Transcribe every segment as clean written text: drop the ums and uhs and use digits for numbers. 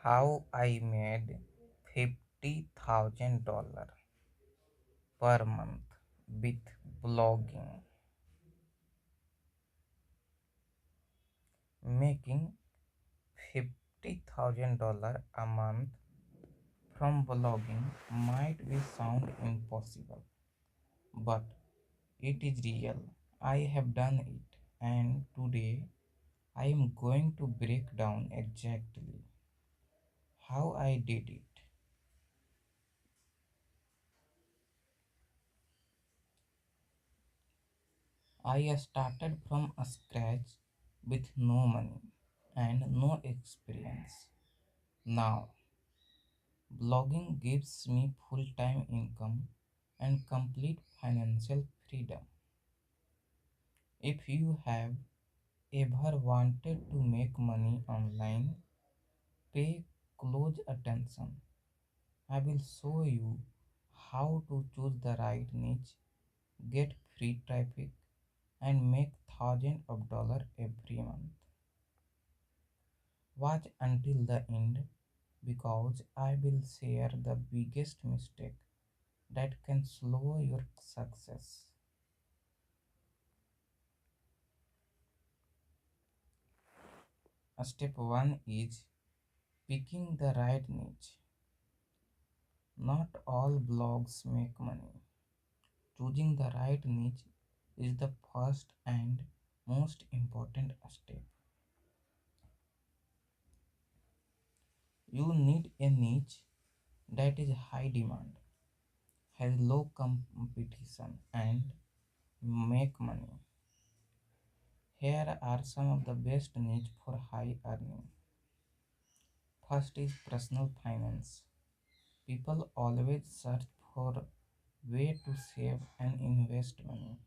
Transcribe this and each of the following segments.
How I made $50,000 per month with blogging. Making $50,000 a month from blogging might be sound impossible, but it is real. I have done it, and today I am going to break down exactly how I did it. I started from scratch with no money and no experience. Now, blogging gives me full time income and complete financial freedom. If you have ever wanted to make money online, pay close attention. I will show you how to choose the right niche, get free traffic, and make thousands of dollars every month. Watch until the end because I will share the biggest mistake that can slow your success. Step 1 is picking the right niche. Not all blogs make money. Choosing the right niche is the first and most important step. You need a niche that is high demand, has low competition, and make money. Here are some of the best niche for high earning. First is personal finance. People always search for way to save and invest money.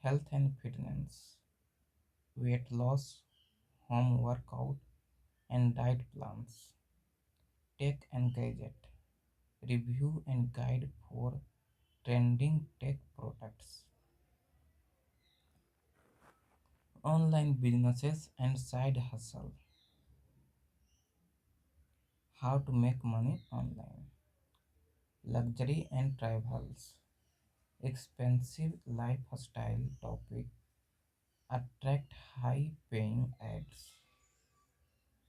Health and fitness, weight loss, home workout, and diet plans. Tech and gadget, review and guide for trending tech products. Online businesses and side hustle, how to make money online. Luxury and travels, expensive lifestyle topic attract high paying ads.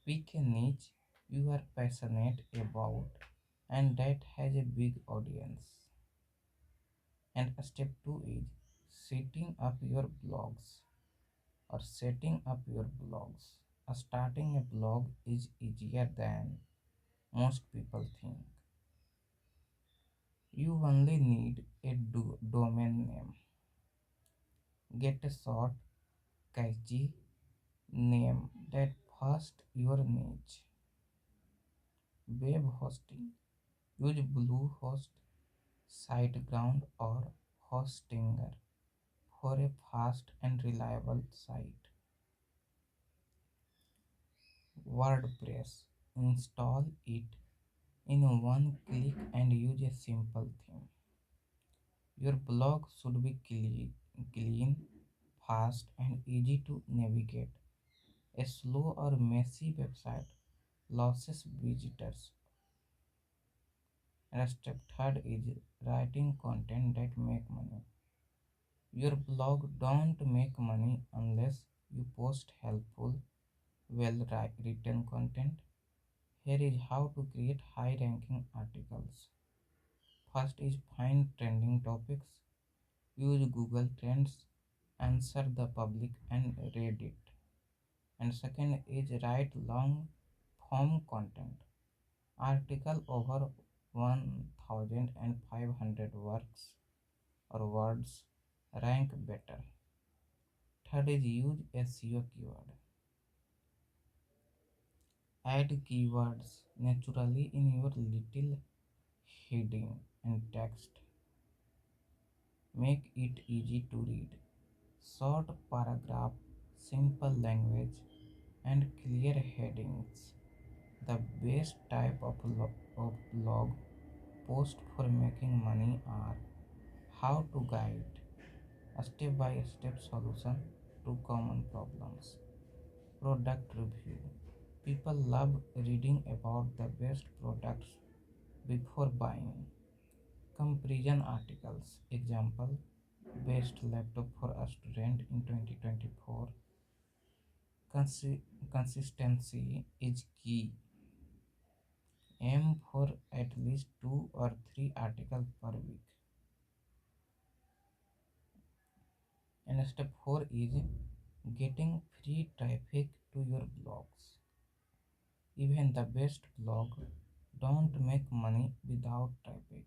Pick a niche you are passionate about and that has a big audience. And step 2 is setting up your blogs or setting up your blogs. Starting a blog is easier than most people think. You only need a domain name. Get a short, catchy name that first your niche. Web hosting. Use Bluehost, SiteGround, or Hostinger for a fast and reliable site. WordPress. Install it in one click and use a simple theme. Your blog should be clean, fast, and easy to navigate. A slow or messy website loses visitors. And step third is writing content that make money. Your blog don't make money unless you post helpful, written content. Here is how to create high ranking articles. First is find trending topics. Use Google Trends, answer the public and Reddit. And second is write long form content. Article over 1500 works or words rank better. Third is use SEO keyword. Add keywords naturally in your little heading and text. Make it easy to read. Short paragraph, simple language, and clear headings. The best type of blog post for making money are how to guide a step by step solution to common problems. Product review. People love reading about the best products before buying. Comparison articles. Example: best laptop for a student in 2024. Consistency is key. Aim for at least 2 or 3 articles per week. And step 4 is getting free traffic to your blogs. Even the best blog don't make money without traffic.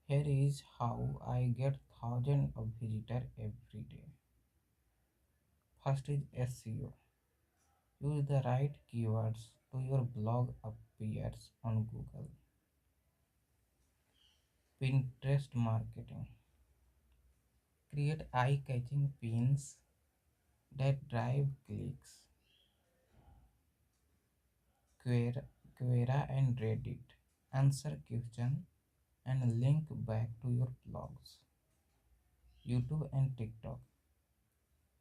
Here is how I get thousands of visitors every day. First is SEO. Use the right keywords to your blog appears on Google. Pinterest marketing. Create eye-catching pins that drive clicks. Quora, Quora and Reddit. Answer question and link back to your blogs. YouTube and TikTok.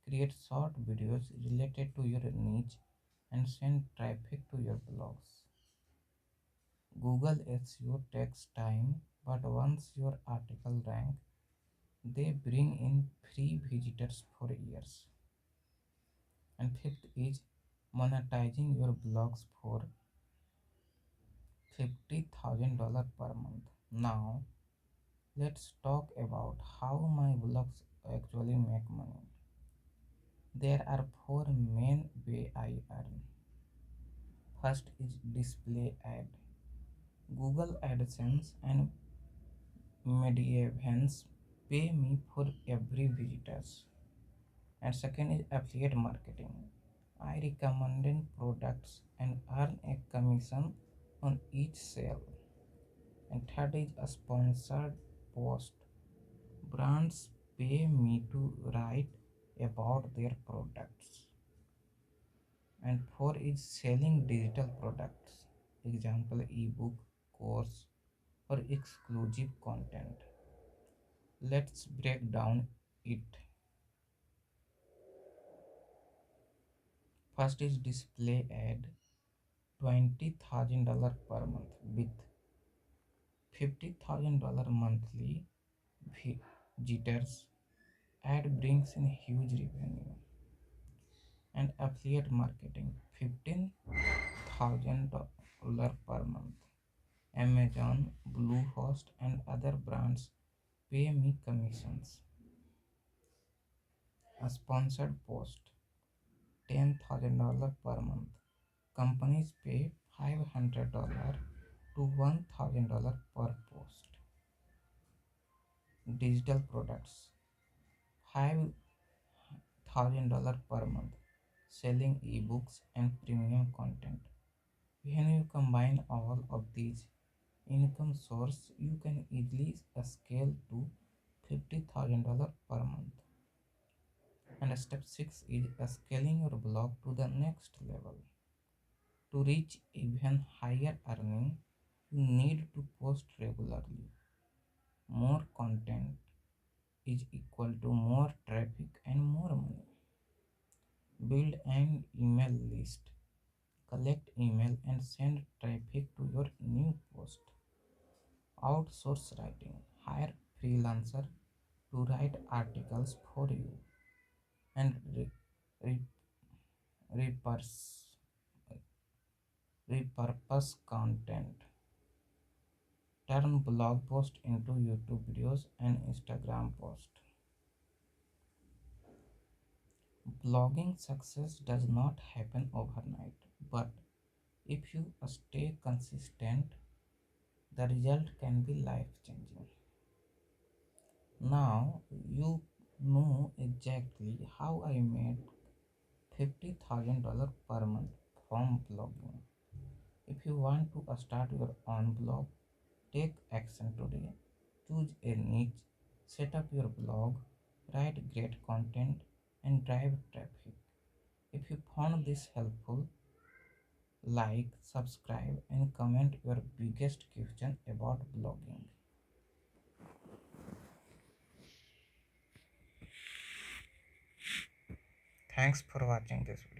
Create short videos related to your niche and send traffic to your blogs. Google SEO takes time, but once your article rank, they bring in free visitors for years. And fifth is monetizing your blogs for $50,000 per month. Now, let's talk about how my blogs actually make money. There are four main way I earn. First is display ad. Google AdSense and Mediavans pay me for every visitors. And second is affiliate marketing. I recommended products and earn a commission on each sale. And third is a sponsored post. Brands pay me to write about their products. And four is selling digital products. Example: ebook, course, or exclusive content. Let's break down it. First is display ad, $20,000 per month with $50,000 monthly visitors. Ad brings in huge revenue. And affiliate marketing, $15,000 per month. Amazon, Bluehost, and other brands pay me commissions. A sponsored post, $10,000 per month. Companies pay $500 to $1,000 per post. Digital products, $5,000 per month. Selling ebooks and premium content. When you combine all of these income sources, you can easily scale to $50,000 per month. And step 6 is scaling your blog to the next level. To reach even higher earning, you need to post regularly. More content is equal to more traffic and more money. Build an email list. Collect email and send traffic to your new post. Outsource writing. Hire freelancer to write articles for you and re- repurpose, repurpose content. Turn blog post into YouTube videos and Instagram post. Blogging success does not happen overnight, but if you stay consistent, the result can be life changing. Now you know exactly how I made $50,000 per month from blogging. If you want to start your own blog, take action today. Choose a niche, set up your blog, write great content, and drive traffic. If you found this helpful, like, subscribe, and comment your biggest question about blogging. Thanks for watching this video.